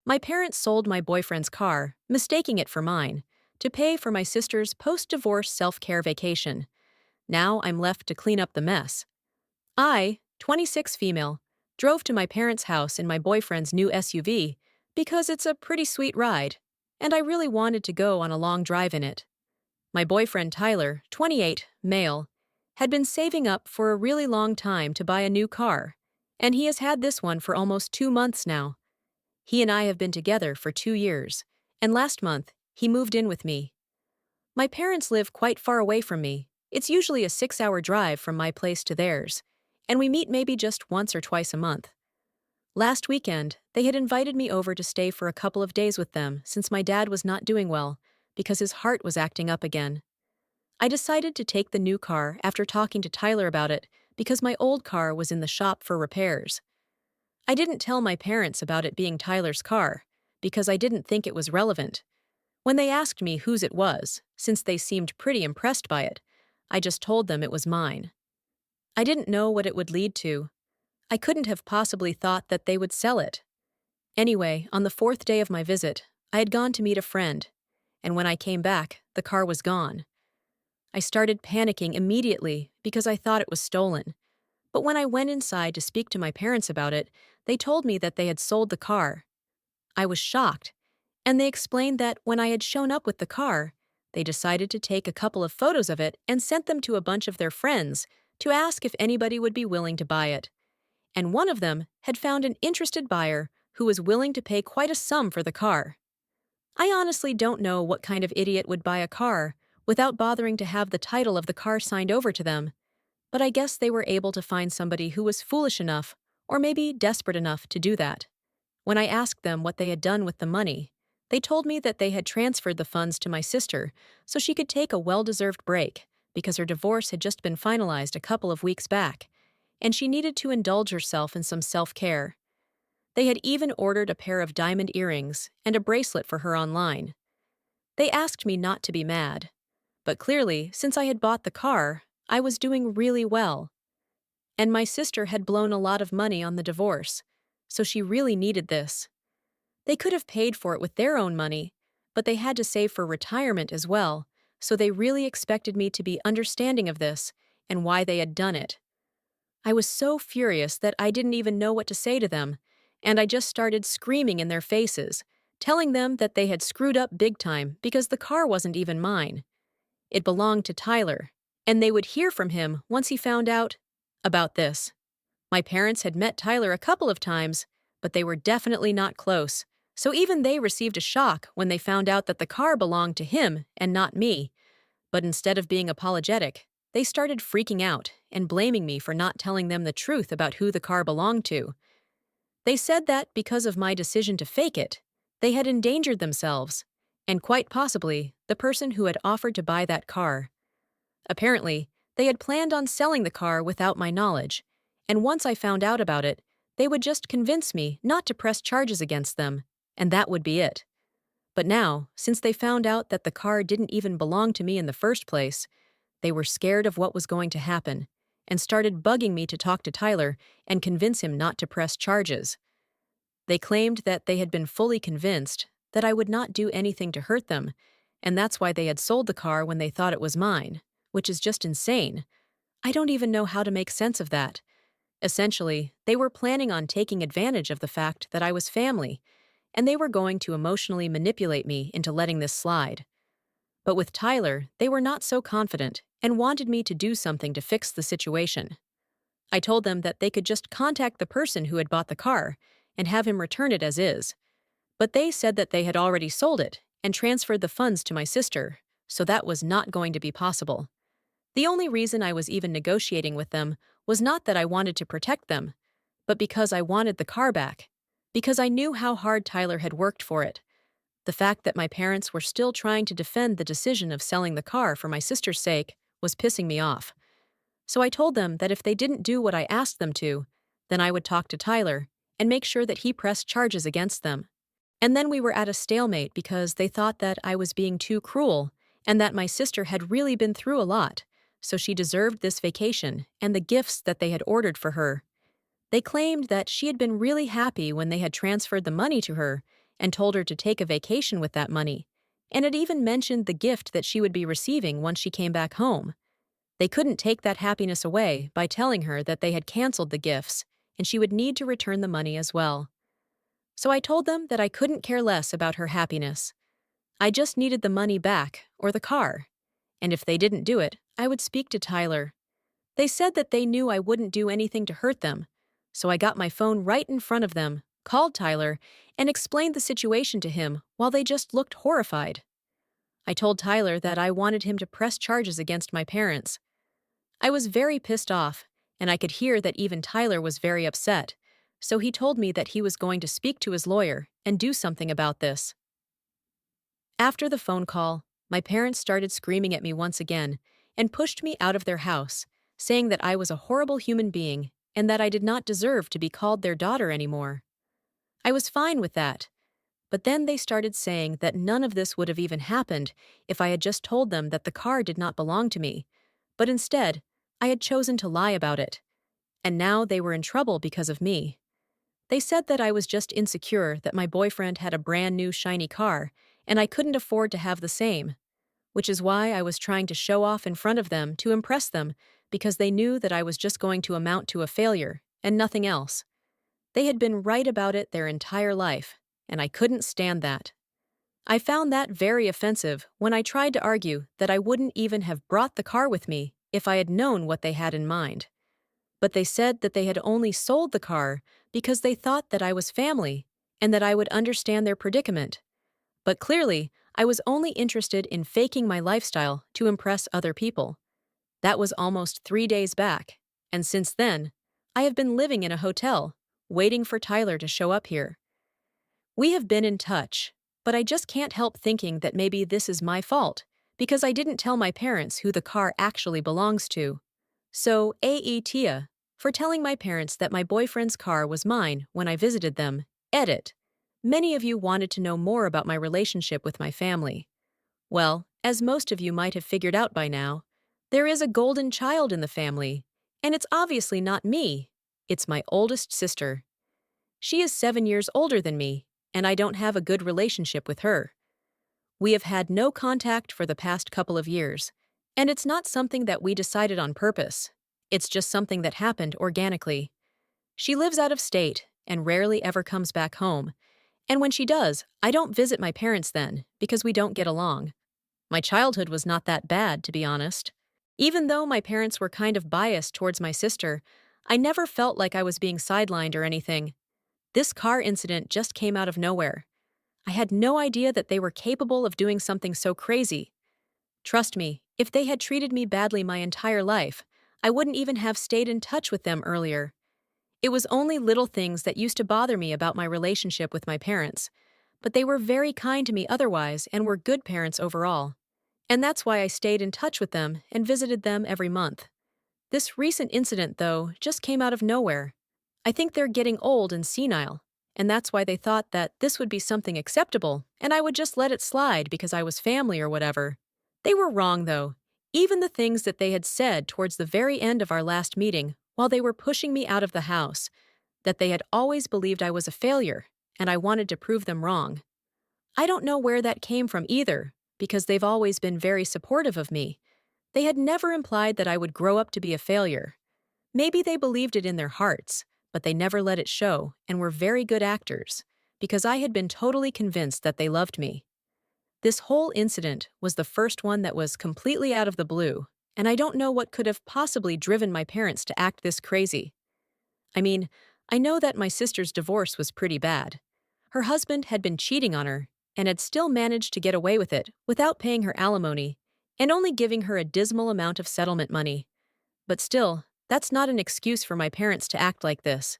My parents sold my boyfriend's car, mistaking it for mine, to pay for my sister's post-divorce self-care vacation. Now I'm left to clean up the mess. I, 26 female, drove to my parents' house in my boyfriend's new SUV because it's a pretty sweet ride, and I really wanted to go on a long drive in it. My boyfriend Tyler, 28, male, had been saving up for a really long time to buy a new car, and he has had this one for almost 2 months now. He and I have been together for 2 years, and last month, he moved in with me. My parents live quite far away from me. It's usually a 6-hour drive from my place to theirs, and we meet maybe just once or twice a month. Last weekend, they had invited me over to stay for a couple of days with them since my dad was not doing well because his heart was acting up again. I decided to take the new car after talking to Tyler about it because my old car was in the shop for repairs. I didn't tell my parents about it being Tyler's car because I didn't think it was relevant. When they asked me whose it was, since they seemed pretty impressed by it, I just told them it was mine. I didn't know what it would lead to. I couldn't have possibly thought that they would sell it. Anyway, on the 4th day of my visit, I had gone to meet a friend, and when I came back, the car was gone. I started panicking immediately because I thought it was stolen. But when I went inside to speak to my parents about it, they told me that they had sold the car. I was shocked, and they explained that when I had shown up with the car, they decided to take a couple of photos of it and sent them to a bunch of their friends to ask if anybody would be willing to buy it. And one of them had found an interested buyer who was willing to pay quite a sum for the car. I honestly don't know what kind of idiot would buy a car without bothering to have the title of the car signed over to them, but I guess they were able to find somebody who was foolish enough, or maybe desperate enough, to do that. When I asked them what they had done with the money, they told me that they had transferred the funds to my sister so she could take a well-deserved break because her divorce had just been finalized a couple of weeks back, and she needed to indulge herself in some self-care. They had even ordered a pair of diamond earrings and a bracelet for her online. They asked me not to be mad, but clearly, since I had bought the car, I was doing really well. And my sister had blown a lot of money on the divorce, so she really needed this. They could have paid for it with their own money, but they had to save for retirement as well, so they really expected me to be understanding of this and why they had done it. I was so furious that I didn't even know what to say to them, and I just started screaming in their faces, telling them that they had screwed up big time because the car wasn't even mine. It belonged to Tyler, and they would hear from him once he found out about this. My parents had met Tyler a couple of times, but they were definitely not close, so even they received a shock when they found out that the car belonged to him and not me. But instead of being apologetic, they started freaking out and blaming me for not telling them the truth about who the car belonged to. They said that because of my decision to fake it, they had endangered themselves, and quite possibly the person who had offered to buy that car. Apparently, they had planned on selling the car without my knowledge, and once I found out about it, they would just convince me not to press charges against them, and that would be it. But now, since they found out that the car didn't even belong to me in the first place, they were scared of what was going to happen and started bugging me to talk to Tyler and convince him not to press charges. They claimed that they had been fully convinced that I would not do anything to hurt them, and that's why they had sold the car when they thought it was mine, which is just insane. I don't even know how to make sense of that. Essentially, they were planning on taking advantage of the fact that I was family, and they were going to emotionally manipulate me into letting this slide. But with Tyler, they were not so confident and wanted me to do something to fix the situation. I told them that they could just contact the person who had bought the car and have him return it as is. But they said that they had already sold it and transferred the funds to my sister, so that was not going to be possible. The only reason I was even negotiating with them was not that I wanted to protect them, but because I wanted the car back, because I knew how hard Tyler had worked for it. The fact that my parents were still trying to defend the decision of selling the car for my sister's sake was pissing me off. So I told them that if they didn't do what I asked them to, then I would talk to Tyler and make sure that he pressed charges against them. And then we were at a stalemate because they thought that I was being too cruel and that my sister had really been through a lot, so she deserved this vacation and the gifts that they had ordered for her. They claimed that she had been really happy when they had transferred the money to her and told her to take a vacation with that money, and it even mentioned the gift that she would be receiving once she came back home. They couldn't take that happiness away by telling her that they had canceled the gifts, and she would need to return the money as well. So I told them that I couldn't care less about her happiness. I just needed the money back, or the car. And if they didn't do it, I would speak to Tyler. They said that they knew I wouldn't do anything to hurt them. So I got my phone right in front of them, called Tyler, and explained the situation to him while they just looked horrified. I told Tyler that I wanted him to press charges against my parents. I was very pissed off, and I could hear that even Tyler was very upset, so he told me that he was going to speak to his lawyer and do something about this. After the phone call, my parents started screaming at me once again and pushed me out of their house, saying that I was a horrible human being and that I did not deserve to be called their daughter anymore. I was fine with that, but then they started saying that none of this would have even happened if I had just told them that the car did not belong to me, but instead, I had chosen to lie about it. And now they were in trouble because of me. They said that I was just insecure that my boyfriend had a brand new shiny car and I couldn't afford to have the same, which is why I was trying to show off in front of them to impress them because they knew that I was just going to amount to a failure and nothing else. They had been right about it their entire life, and I couldn't stand that. I found that very offensive when I tried to argue that I wouldn't even have brought the car with me if I had known what they had in mind. But they said that they had only sold the car because they thought that I was family and that I would understand their predicament. But clearly, I was only interested in faking my lifestyle to impress other people. That was almost 3 days back, and since then, I have been living in a hotel, waiting for Tyler to show up here. We have been in touch, but I just can't help thinking that maybe this is my fault, because I didn't tell my parents who the car actually belongs to. So, Tia, for telling my parents that my boyfriend's car was mine when I visited them. Edit. Many of you wanted to know more about my relationship with my family. Well, as most of you might have figured out by now, there is a golden child in the family, and it's obviously not me. It's my oldest sister. She is 7 years older than me, and I don't have a good relationship with her. We have had no contact for the past couple of years, and it's not something that we decided on purpose. It's just something that happened organically. She lives out of state and rarely ever comes back home, and when she does, I don't visit my parents then because we don't get along. My childhood was not that bad, to be honest. Even though my parents were kind of biased towards my sister, I never felt like I was being sidelined or anything. This car incident just came out of nowhere. I had no idea that they were capable of doing something so crazy. Trust me, if they had treated me badly my entire life, I wouldn't even have stayed in touch with them earlier. It was only little things that used to bother me about my relationship with my parents, but they were very kind to me otherwise and were good parents overall. And that's why I stayed in touch with them and visited them every month. This recent incident, though, just came out of nowhere. I think they're getting old and senile, and that's why they thought that this would be something acceptable and I would just let it slide because I was family or whatever. They were wrong, though. Even the things that they had said towards the very end of our last meeting while they were pushing me out of the house, that they had always believed I was a failure, and I wanted to prove them wrong. I don't know where that came from either, because they've always been very supportive of me. They had never implied that I would grow up to be a failure. Maybe they believed it in their hearts, but they never let it show and were very good actors, because I had been totally convinced that they loved me. This whole incident was the first one that was completely out of the blue, and I don't know what could have possibly driven my parents to act this crazy. I mean, I know that my sister's divorce was pretty bad. Her husband had been cheating on her and had still managed to get away with it without paying her alimony and only giving her a dismal amount of settlement money. But still, that's not an excuse for my parents to act like this.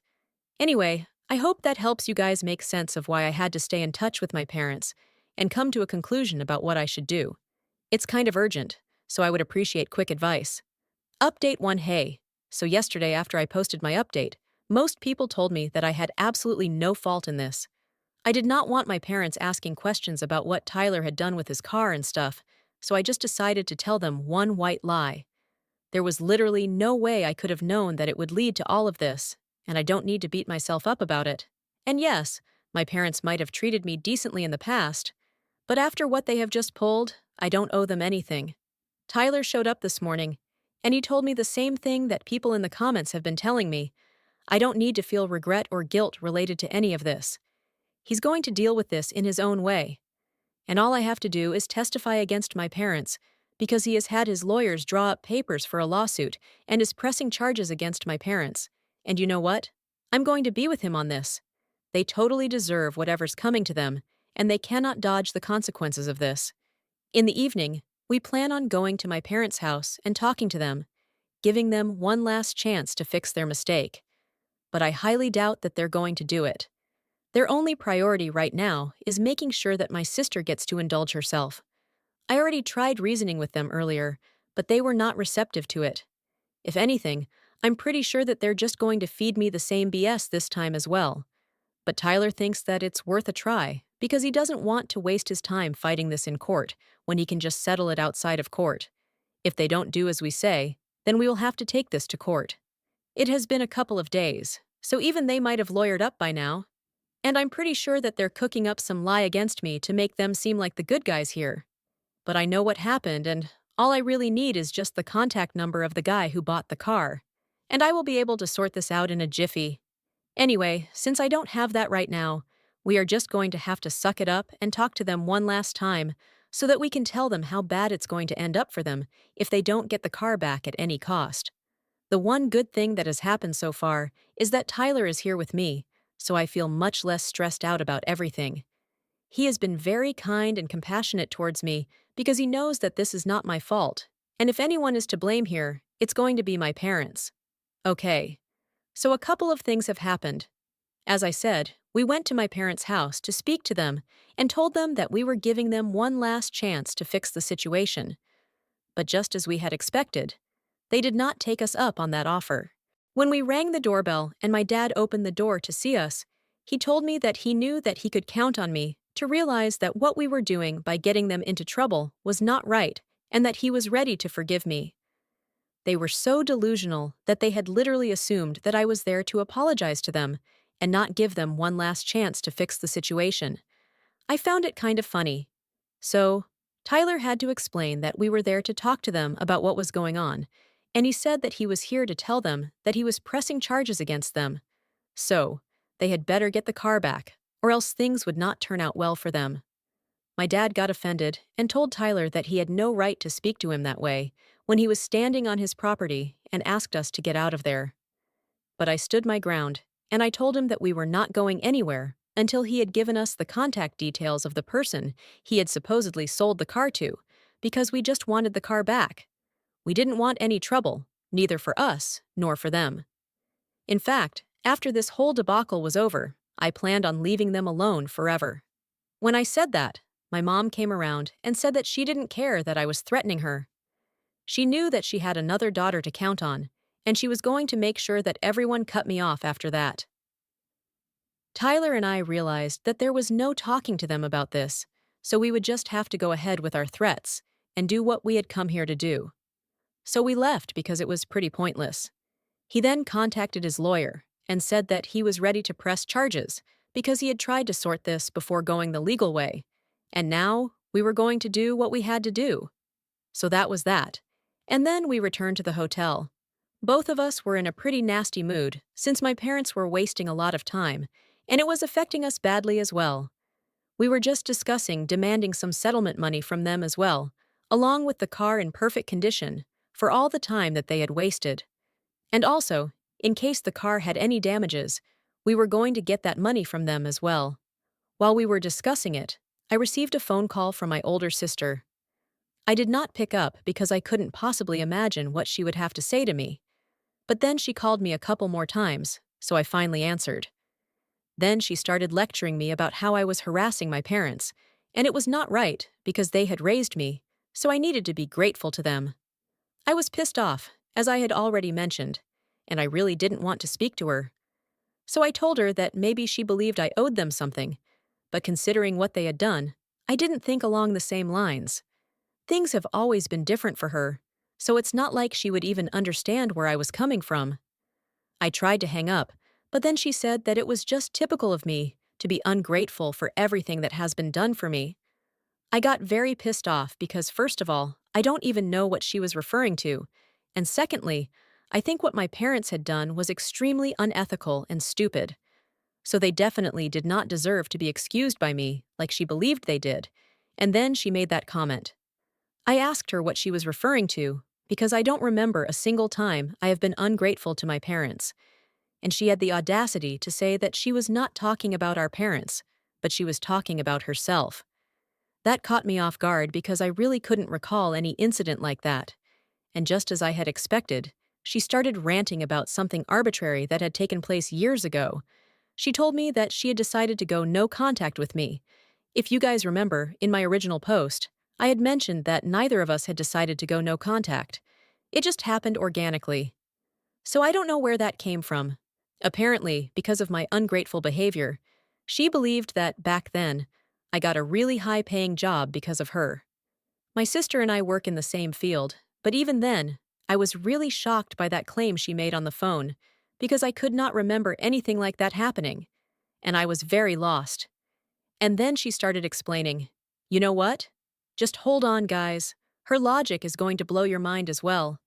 Anyway, I hope that helps you guys make sense of why I had to stay in touch with my parents and come to a conclusion about what I should do. It's kind of urgent, so I would appreciate quick advice. Update 1. Hey. So yesterday after I posted my update, most people told me that I had absolutely no fault in this. I did not want my parents asking questions about what Tyler had done with his car and stuff, so I just decided to tell them one white lie. There was literally no way I could have known that it would lead to all of this, and I don't need to beat myself up about it. And yes, My parents might have treated me decently in the past, but after what they have just pulled, I don't owe them anything. Tyler showed up this morning, and he told me the same thing that people in the comments have been telling me. I don't need to feel regret or guilt related to any of this. He's going to deal with this in his own way. And all I have to do is testify against my parents, because he has had his lawyers draw up papers for a lawsuit and is pressing charges against my parents. And you know what? I'm going to be with him on this. They totally deserve whatever's coming to them, and they cannot dodge the consequences of this. In the evening, we plan on going to my parents' house and talking to them, giving them one last chance to fix their mistake. But I highly doubt that they're going to do it. Their only priority right now is making sure that my sister gets to indulge herself. I already tried reasoning with them earlier, but they were not receptive to it. If anything, I'm pretty sure that they're just going to feed me the same BS this time as well. But Tyler thinks that it's worth a try because he doesn't want to waste his time fighting this in court when he can just settle it outside of court. If they don't do as we say, then we will have to take this to court. It has been a couple of days, so even they might have lawyered up by now. And I'm pretty sure that they're cooking up some lie against me to make them seem like the good guys here. But I know what happened, and all I really need is just the contact number of the guy who bought the car. And I will be able to sort this out in a jiffy. Anyway, since I don't have that right now, we are just going to have to suck it up and talk to them one last time so that we can tell them how bad it's going to end up for them if they don't get the car back at any cost. The one good thing that has happened so far is that Tyler is here with me, so I feel much less stressed out about everything. He has been very kind and compassionate towards me because he knows that this is not my fault, and if anyone is to blame here, it's going to be my parents. Okay, so a couple of things have happened. As I said, we went to my parents' house to speak to them and told them that we were giving them one last chance to fix the situation. But just as we had expected, they did not take us up on that offer. When we rang the doorbell and my dad opened the door to see us, he told me that he knew that he could count on me to realize that what we were doing by getting them into trouble was not right and that he was ready to forgive me. They were so delusional that they had literally assumed that I was there to apologize to them and not give them one last chance to fix the situation. I found it kind of funny. So, Tyler had to explain that we were there to talk to them about what was going on, and he said that he was here to tell them that he was pressing charges against them. So, they had better get the car back, or else things would not turn out well for them. My dad got offended and told Tyler that he had no right to speak to him that way when he was standing on his property and asked us to get out of there. But I stood my ground, and I told him that we were not going anywhere until he had given us the contact details of the person he had supposedly sold the car to, because we just wanted the car back. We didn't want any trouble, neither for us nor for them. In fact, after this whole debacle was over, I planned on leaving them alone forever. When I said that, my mom came around and said that she didn't care that I was threatening her. She knew that she had another daughter to count on, and she was going to make sure that everyone cut me off after that. Tyler and I realized that there was no talking to them about this, so we would just have to go ahead with our threats and do what we had come here to do. So we left because it was pretty pointless. He then contacted his lawyer and said that he was ready to press charges because he had tried to sort this before going the legal way, and now we were going to do what we had to do. So that was that. And then we returned to the hotel. Both of us were in a pretty nasty mood since my parents were wasting a lot of time, and it was affecting us badly as well. We were just discussing demanding some settlement money from them as well, along with the car in perfect condition, for all the time that they had wasted. And also, in case the car had any damages, we were going to get that money from them as well. While we were discussing it, I received a phone call from my older sister. I did not pick up because I couldn't possibly imagine what she would have to say to me. But then she called me a couple more times, so I finally answered. Then she started lecturing me about how I was harassing my parents, and it was not right because they had raised me, so I needed to be grateful to them. I was pissed off, as I had already mentioned, and I really didn't want to speak to her. So I told her that maybe she believed I owed them something, but considering what they had done, I didn't think along the same lines. Things have always been different for her, so it's not like she would even understand where I was coming from. I tried to hang up, but then she said that it was just typical of me to be ungrateful for everything that has been done for me. I got very pissed off because, first of all, I don't even know what she was referring to, and secondly, I think what my parents had done was extremely unethical and stupid. So they definitely did not deserve to be excused by me like she believed they did. And then she made that comment. I asked her what she was referring to because I don't remember a single time I have been ungrateful to my parents. And she had the audacity to say that she was not talking about our parents, but she was talking about herself. That caught me off guard because I really couldn't recall any incident like that. And just as I had expected, she started ranting about something arbitrary that had taken place years ago. She told me that she had decided to go no contact with me. If you guys remember, in my original post, I had mentioned that neither of us had decided to go no contact. It just happened organically. So I don't know where that came from. Apparently, because of my ungrateful behavior, she believed that back then, I got a really high-paying job because of her. My sister and I work in the same field, but even then, I was really shocked by that claim she made on the phone because I could not remember anything like that happening, and I was very lost. And then she started explaining, "You know what? Just hold on, guys. Her logic is going to blow your mind as well."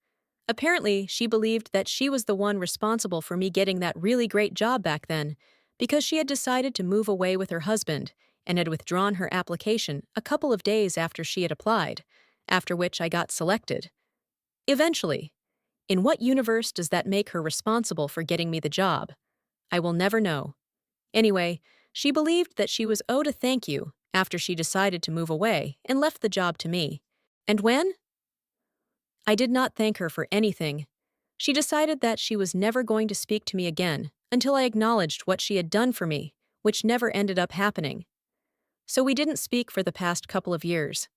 Apparently, she believed that she was the one responsible for me getting that really great job back then because she had decided to move away with her husband and had withdrawn her application a couple of days after she had applied, after which I got selected. Eventually. In what universe does that make her responsible for getting me the job? I will never know. Anyway, she believed that she was owed a thank you after she decided to move away and left the job to me. And when? I did not thank her for anything. She decided that she was never going to speak to me again until I acknowledged what she had done for me, which never ended up happening. So we didn't speak for the past couple of years.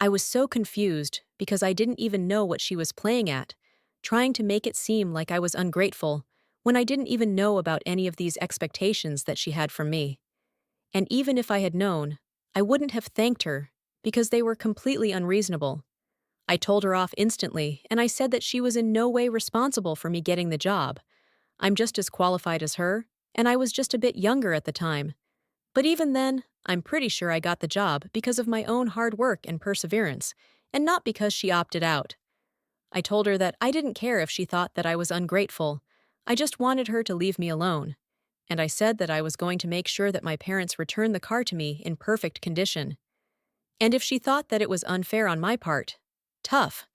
I was so confused because I didn't even know what she was playing at, trying to make it seem like I was ungrateful when I didn't even know about any of these expectations that she had from me. And even if I had known, I wouldn't have thanked her because they were completely unreasonable. I told her off instantly, and I said that she was in no way responsible for me getting the job. I'm just as qualified as her, and I was just a bit younger at the time. But even then, I'm pretty sure I got the job because of my own hard work and perseverance, and not because she opted out. I told her that I didn't care if she thought that I was ungrateful. I just wanted her to leave me alone. And I said that I was going to make sure that my parents returned the car to me in perfect condition. And if she thought that it was unfair on my part, tough,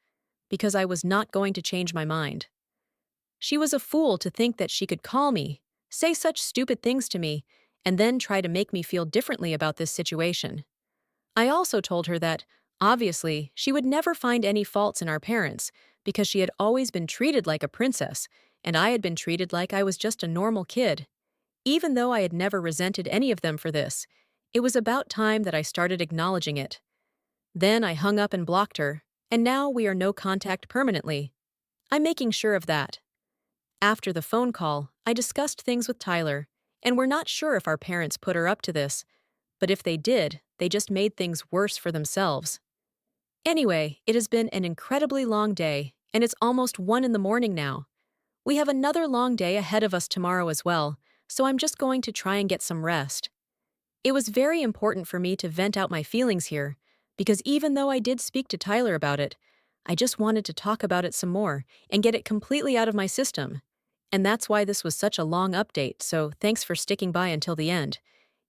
because I was not going to change my mind. She was a fool to think that she could call me, say such stupid things to me, and then try to make me feel differently about this situation. I also told her that, obviously, she would never find any faults in our parents because she had always been treated like a princess, and I had been treated like I was just a normal kid. Even though I had never resented any of them for this, it was about time that I started acknowledging it. Then I hung up and blocked her, and now we are no contact permanently. I'm making sure of that. After the phone call, I discussed things with Tyler, and we're not sure if our parents put her up to this, but if they did, they just made things worse for themselves. Anyway, it has been an incredibly long day, and it's almost 1 in the morning now. We have another long day ahead of us tomorrow as well, so I'm just going to try and get some rest. It was very important for me to vent out my feelings here, because even though I did speak to Tyler about it, I just wanted to talk about it some more and get it completely out of my system. And that's why this was such a long update, so thanks for sticking by until the end.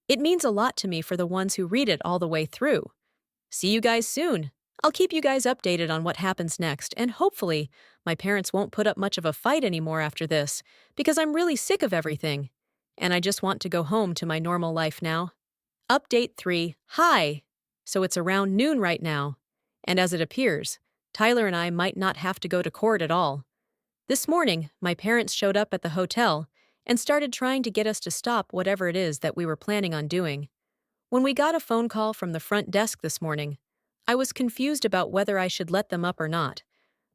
It means a lot to me for the ones who read it all the way through. See you guys soon! I'll keep you guys updated on what happens next, and hopefully, my parents won't put up much of a fight anymore after this, because I'm really sick of everything. And I just want to go home to my normal life now. Update 3. Hi! So it's around noon right now. And as it appears, Tyler and I might not have to go to court at all. This morning, my parents showed up at the hotel and started trying to get us to stop whatever it is that we were planning on doing. When we got a phone call from the front desk this morning, I was confused about whether I should let them up or not.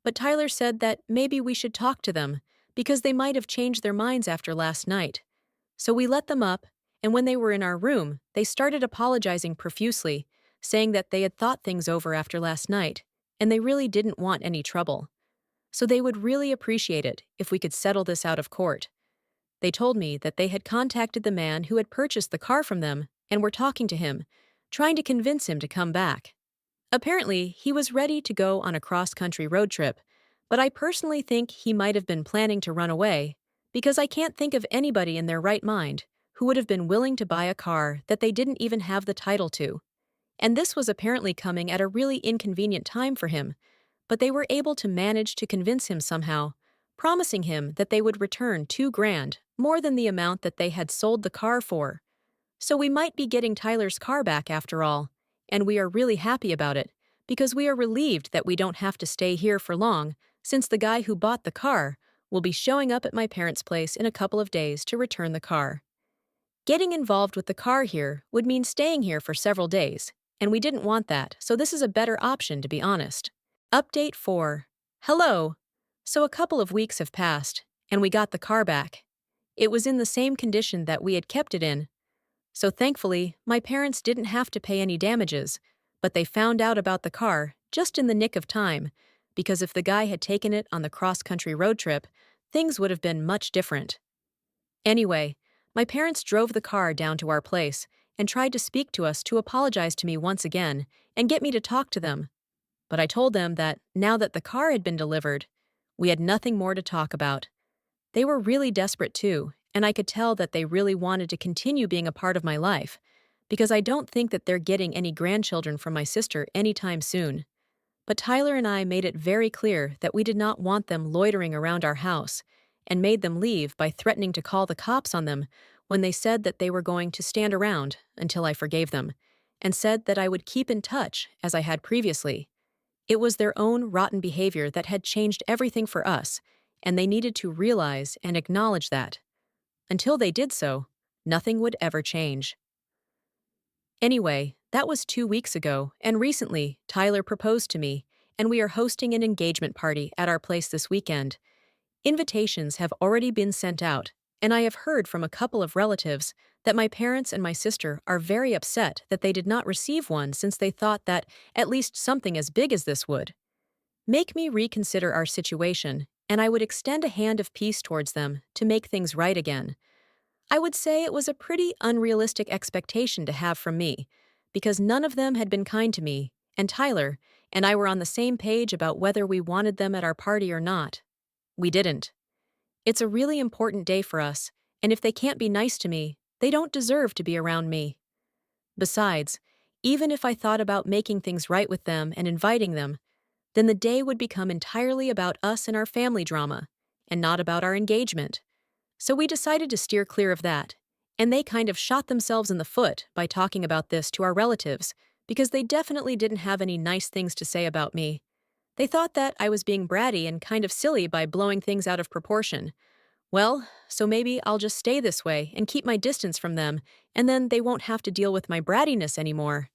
But Tyler said that maybe we should talk to them because they might have changed their minds after last night. So we let them up, and when they were in our room, they started apologizing profusely, saying that they had thought things over after last night, and they really didn't want any trouble. So they would really appreciate it if we could settle this out of court. They told me that they had contacted the man who had purchased the car from them and were talking to him, trying to convince him to come back. Apparently, he was ready to go on a cross-country road trip, but I personally think he might have been planning to run away, because I can't think of anybody in their right mind who would have been willing to buy a car that they didn't even have the title to. And this was apparently coming at a really inconvenient time for him, but they were able to manage to convince him somehow, promising him that they would return 2 grand, more than the amount that they had sold the car for. So we might be getting Tyler's car back after all, and we are really happy about it, because we are relieved that we don't have to stay here for long, since the guy who bought the car will be showing up at my parents' place in a couple of days to return the car. Getting involved with the car here would mean staying here for several days, and we didn't want that, so this is a better option, to be honest. Update 4. Hello! So a couple of weeks have passed, and we got the car back. It was in the same condition that we had kept it in, so thankfully, my parents didn't have to pay any damages, but they found out about the car just in the nick of time, because if the guy had taken it on the cross-country road trip, things would have been much different. Anyway, my parents drove the car down to our place and tried to speak to us to apologize to me once again and get me to talk to them. But I told them that now that the car had been delivered, we had nothing more to talk about. They were really desperate too, and I could tell that they really wanted to continue being a part of my life, because I don't think that they're getting any grandchildren from my sister anytime soon. But Tyler and I made it very clear that we did not want them loitering around our house, and made them leave by threatening to call the cops on them when they said that they were going to stand around until I forgave them, and said that I would keep in touch as I had previously. It was their own rotten behavior that had changed everything for us, and they needed to realize and acknowledge that. Until they did so, nothing would ever change. Anyway, that was 2 weeks ago, and recently, Tyler proposed to me, and we are hosting an engagement party at our place this weekend. Invitations have already been sent out, and I have heard from a couple of relatives that my parents and my sister are very upset that they did not receive one, since they thought that at least something as big as this would make me reconsider our situation, and I would extend a hand of peace towards them to make things right again. I would say it was a pretty unrealistic expectation to have from me, because none of them had been kind to me, and Tyler and I were on the same page about whether we wanted them at our party or not. We didn't. It's a really important day for us, and if they can't be nice to me, they don't deserve to be around me. Besides, even if I thought about making things right with them and inviting them, then the day would become entirely about us and our family drama, and not about our engagement. So we decided to steer clear of that, and they kind of shot themselves in the foot by talking about this to our relatives, because they definitely didn't have any nice things to say about me. They thought that I was being bratty and kind of silly by blowing things out of proportion. Well, so maybe I'll just stay this way and keep my distance from them, and then they won't have to deal with my brattiness anymore.